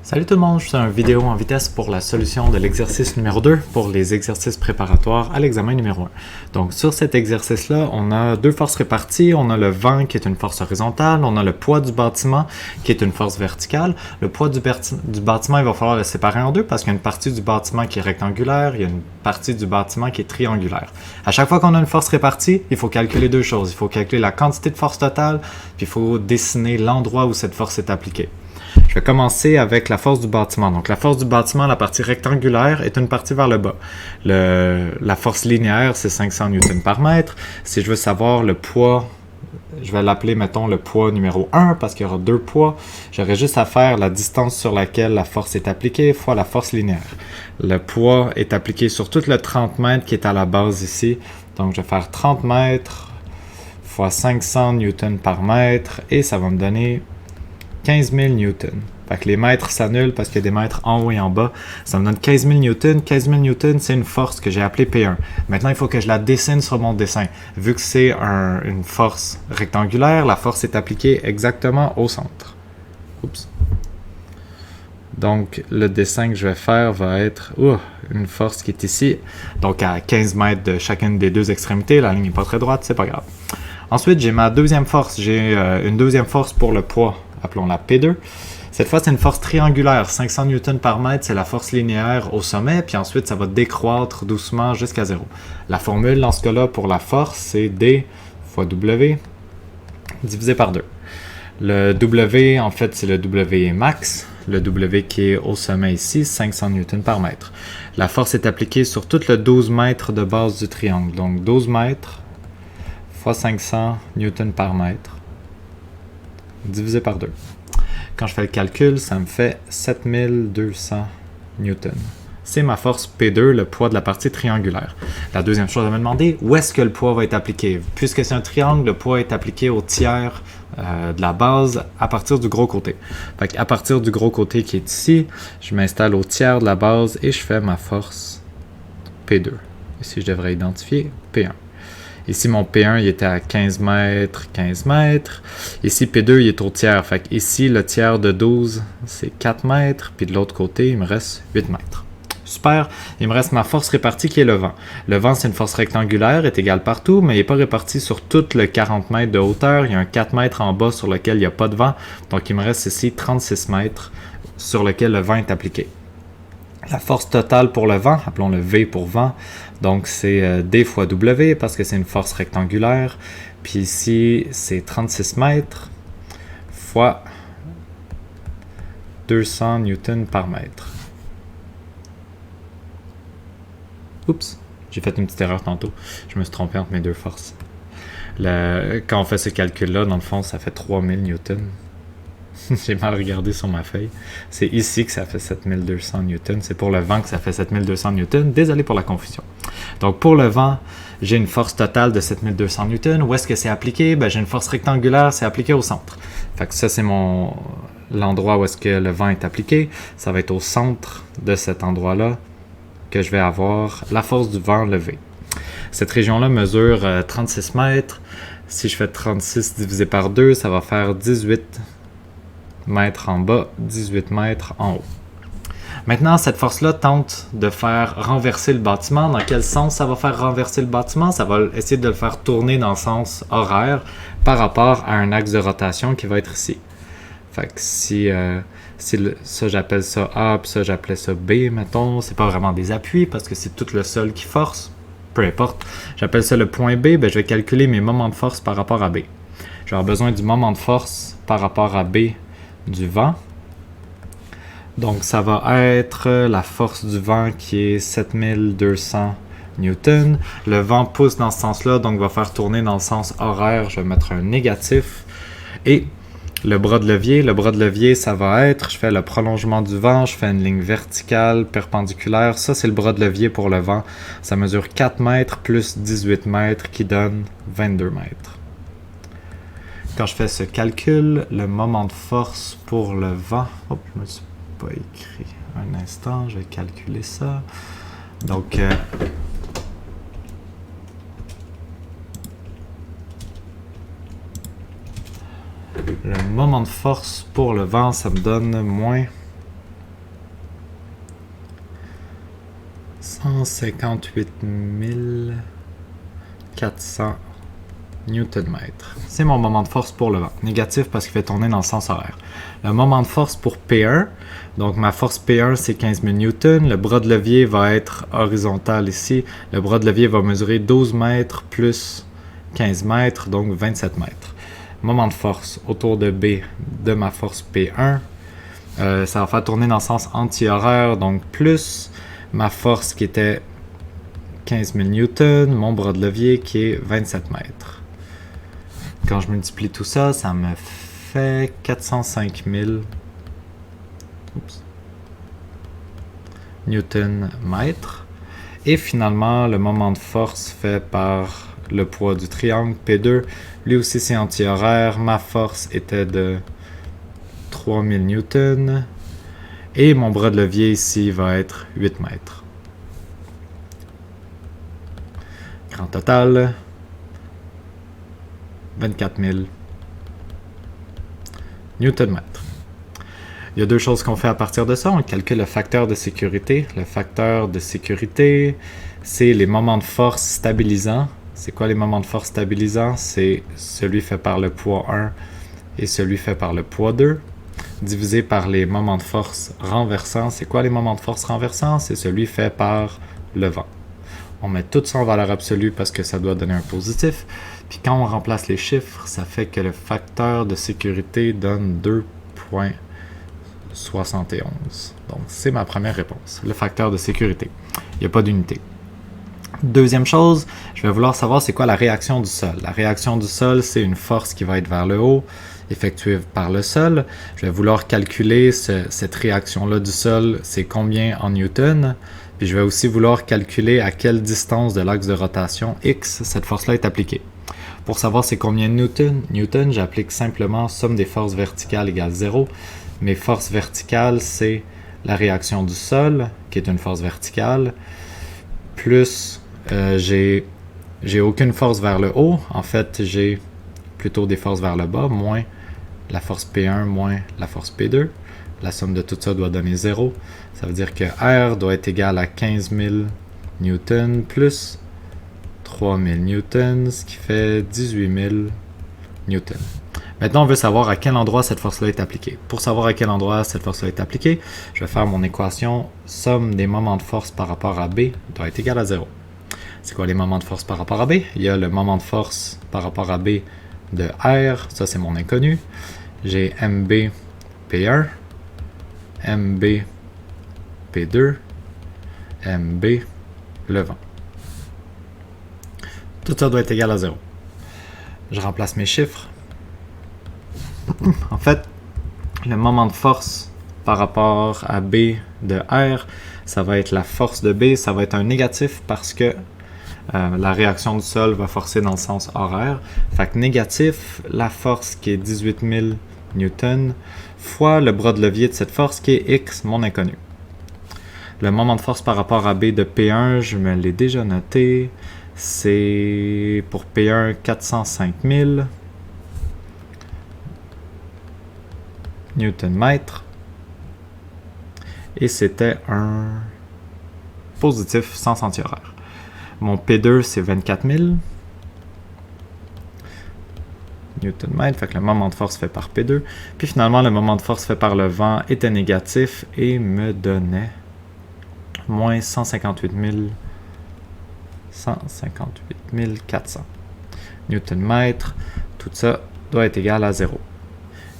Salut tout le monde, je fais une vidéo en vitesse pour la solution de l'exercice numéro 2 pour les exercices préparatoires à l'examen numéro 1. Donc sur cet exercice-là, on a deux forces réparties. On a le vent qui est une force horizontale, on a le poids du bâtiment qui est une force verticale. Le poids du bâtiment, il va falloir le séparer en deux parce qu'il y a une partie du bâtiment qui est rectangulaire, il y a une partie du bâtiment qui est triangulaire. À chaque fois qu'on a une force répartie, il faut calculer deux choses. Il faut calculer la quantité de force totale, puis il faut dessiner l'endroit où cette force est appliquée. Je vais commencer avec la force du bâtiment. Donc, la force du bâtiment, la partie rectangulaire, est une partie vers le bas. La force linéaire, c'est 500 Newton par mètre. Si je veux savoir le poids, je vais l'appeler, mettons, le poids numéro 1 parce qu'il y aura deux poids. J'aurai juste à faire la distance sur laquelle la force est appliquée fois la force linéaire. Le poids est appliqué sur tout le 30 mètres qui est à la base ici. Donc, je vais faire 30 mètres fois 500 Newton par mètre et ça va me donner 15 000 newtons. Fait que les mètres s'annulent parce qu'il y a des mètres en haut et en bas. Ça me donne 15 000 newtons. 15 000 newtons, c'est une force que j'ai appelée P1. Maintenant, il faut que je la dessine sur mon dessin. Vu que c'est une force rectangulaire, la force est appliquée exactement au centre. Oups. Donc, le dessin que je vais faire va être une force qui est ici. Donc, à 15 mètres de chacune des deux extrémités. La ligne n'est pas très droite, c'est pas grave. Ensuite, j'ai ma deuxième force. J'ai une deuxième force pour le poids. Appelons-la P2. Cette fois, c'est une force triangulaire. 500 Newton par mètre, c'est la force linéaire au sommet, puis ensuite, ça va décroître doucement jusqu'à 0. La formule, dans ce cas-là, pour la force, c'est D fois W divisé par 2. Le W, en fait, c'est le W max. Le W qui est au sommet ici, 500 Newton par mètre. La force est appliquée sur tout le 12 mètres de base du triangle. Donc, 12 mètres fois 500 Newton par mètre divisé par 2. Quand je fais le calcul, ça me fait 7200 newtons. C'est ma force P2, le poids de la partie triangulaire. La deuxième chose à me demander, où est-ce que le poids va être appliqué? Puisque c'est un triangle, le poids est appliqué au tiers de la base à partir du gros côté. Fait à partir du gros côté qui est ici, je m'installe au tiers de la base et je fais ma force P2. Ici, je devrais identifier P1. Ici, mon P1, il était à 15 mètres, 15 mètres. Ici, P2, il est au tiers. Fait que ici, le tiers de 12, c'est 4 mètres. Puis de l'autre côté, il me reste 8 mètres. Super. Il me reste ma force répartie qui est le vent. Le vent, c'est une force rectangulaire, est égale partout, mais il n'est pas réparti sur tout le 40 mètres de hauteur. Il y a un 4 mètres en bas sur lequel il n'y a pas de vent. Donc, il me reste ici 36 mètres sur lequel le vent est appliqué. La force totale pour le vent, appelons-le V pour vent, donc c'est D fois W parce que c'est une force rectangulaire. Puis ici, c'est 36 mètres fois 200 newtons par mètre. Oups, j'ai fait une petite erreur tantôt. Je me suis trompé entre mes deux forces. Quand on fait ce calcul-là, dans le fond, ça fait 3000 newtons. J'ai mal regardé sur ma feuille. C'est ici que ça fait 7200 newtons. C'est pour le vent que ça fait 7200 newtons. Désolé pour la confusion. Donc, pour le vent, j'ai une force totale de 7200 newtons. Où est-ce que c'est appliqué? J'ai une force rectangulaire, c'est appliqué au centre. Fait que ça, c'est l'endroit où est-ce que le vent est appliqué. Ça va être au centre de cet endroit-là que je vais avoir la force du vent levée. Cette région-là mesure 36 mètres. Si je fais 36 divisé par 2, ça va faire 18 mètres en bas, 18 mètres en haut. Maintenant, cette force-là tente de faire renverser le bâtiment. Dans quel sens ça va faire renverser le bâtiment? Ça va essayer de le faire tourner dans le sens horaire par rapport à un axe de rotation qui va être ici. Fait que ça j'appelle ça A, puis ça j'appelais ça B, mettons. C'est pas vraiment des appuis parce que c'est tout le sol qui force. Peu importe. J'appelle ça le point B. Je vais calculer mes moments de force par rapport à B. Je vais avoir besoin du moment de force par rapport à B du vent. Donc, ça va être la force du vent qui est 7200 newtons. Le vent pousse dans ce sens-là, donc va faire tourner dans le sens horaire. Je vais mettre un négatif. Et le bras de levier, ça va être, je fais le prolongement du vent, je fais une ligne verticale, perpendiculaire. Ça, c'est le bras de levier pour le vent. Ça mesure 4 mètres plus 18 mètres qui donne 22 mètres. Quand je fais ce calcul, le moment de force pour le vent... Hop, je ne me suis pas écrit. Un instant, je vais calculer ça. Donc, le moment de force pour le vent, ça me donne moins 158 400 Newton-mètres. C'est mon moment de force pour le vent. Négatif parce qu'il fait tourner dans le sens horaire. Le moment de force pour P1, donc ma force P1 c'est 15 000 Newton. Le bras de levier va être horizontal ici. Le bras de levier va mesurer 12 mètres plus 15 mètres, donc 27 mètres. Moment de force autour de B de ma force P1. Ça va faire tourner dans le sens anti-horaire, donc plus ma force qui était 15 000 Newton, mon bras de levier qui est 27 mètres. Quand je multiplie tout ça, ça me fait 405 000 Newton-mètres. Et finalement, le moment de force fait par le poids du triangle P2. Lui aussi, c'est anti-horaire. Ma force était de 3000 Newton. Et mon bras de levier ici va être 8 mètres. Grand total, 24 000 Newton-mètres. Il y a deux choses qu'on fait à partir de ça. On calcule le facteur de sécurité. Le facteur de sécurité, c'est les moments de force stabilisants. C'est quoi les moments de force stabilisants? C'est celui fait par le poids 1 et celui fait par le poids 2. Divisé par les moments de force renversants. C'est quoi les moments de force renversants? C'est celui fait par le vent. On met tout ça en valeur absolue parce que ça doit donner un positif. Puis quand on remplace les chiffres, ça fait que le facteur de sécurité donne 2,71. Donc c'est ma première réponse, le facteur de sécurité. Il n'y a pas d'unité. Deuxième chose, je vais vouloir savoir c'est quoi la réaction du sol. La réaction du sol, c'est une force qui va être vers le haut, effectuée par le sol. Je vais vouloir calculer cette réaction-là du sol, c'est combien en newton. Puis je vais aussi vouloir calculer à quelle distance de l'axe de rotation X cette force-là est appliquée. Pour savoir c'est combien de newton, j'applique simplement somme des forces verticales égale 0. Mes forces verticales, c'est la réaction du sol, qui est une force verticale, plus j'ai aucune force vers le haut. En fait, j'ai plutôt des forces vers le bas, moins la force P1 moins la force P2. La somme de tout ça doit donner 0. Ça veut dire que R doit être égal à 15 000 newtons plus 3000 newtons, ce qui fait 18 000 newtons. Maintenant, on veut savoir à quel endroit cette force-là est appliquée. Pour savoir à quel endroit cette force-là est appliquée, je vais faire mon équation. Somme des moments de force par rapport à B doit être égale à 0. C'est quoi les moments de force par rapport à B? Il y a le moment de force par rapport à B de R. Ça, c'est mon inconnu. J'ai MB P1, MB P2, MB le vent. Tout ça doit être égal à 0. Je remplace mes chiffres. En fait, le moment de force par rapport à B de R, ça va être la force de B, ça va être un négatif parce que la réaction du sol va forcer dans le sens horaire. Fait que négatif, la force qui est 18 000 newtons, fois le bras de levier de cette force qui est X, mon inconnu. Le moment de force par rapport à B de P1, je me l'ai déjà noté. C'est pour P1 405 000 Newton-mètres. Et c'était un positif sens anti-horaire. Mon P2, c'est 24 000 Newton-mètres, fait que le moment de force fait par P2. Puis finalement, le moment de force fait par le vent était négatif et me donnait moins 158 400 Newton-mètres. Tout ça doit être égal à 0.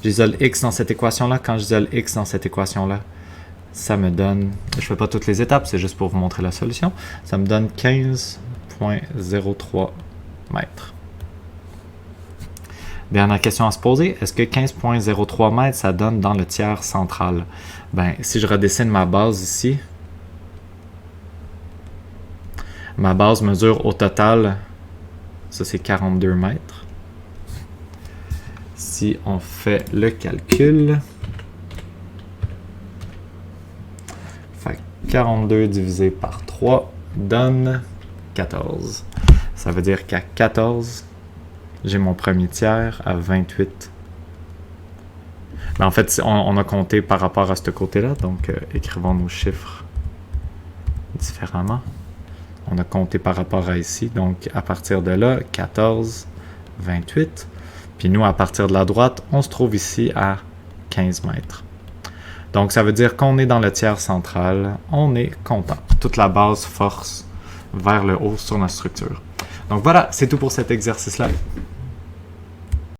J'isole X dans cette équation-là. Quand j'isole X dans cette équation-là, ça me donne, je ne fais pas toutes les étapes, c'est juste pour vous montrer la solution, ça me donne 15,03 mètres. Dernière question à se poser, est-ce que 15,03 mètres, ça donne dans le tiers central? Ben, si je redessine ma base ici, ma base mesure au total, ça c'est 42 mètres. Si on fait le calcul, 42 divisé par 3 donne 14. Ça veut dire qu'à 14, j'ai mon premier tiers à 28. Mais en fait, on a compté par rapport à ce côté-là, donc écrivons nos chiffres différemment. On a compté par rapport à ici. Donc, à partir de là, 14, 28. Puis nous, à partir de la droite, on se trouve ici à 15 mètres. Donc, ça veut dire qu'on est dans le tiers central. On est content. Toute la base force vers le haut sur notre structure. Donc voilà, c'est tout pour cet exercice-là.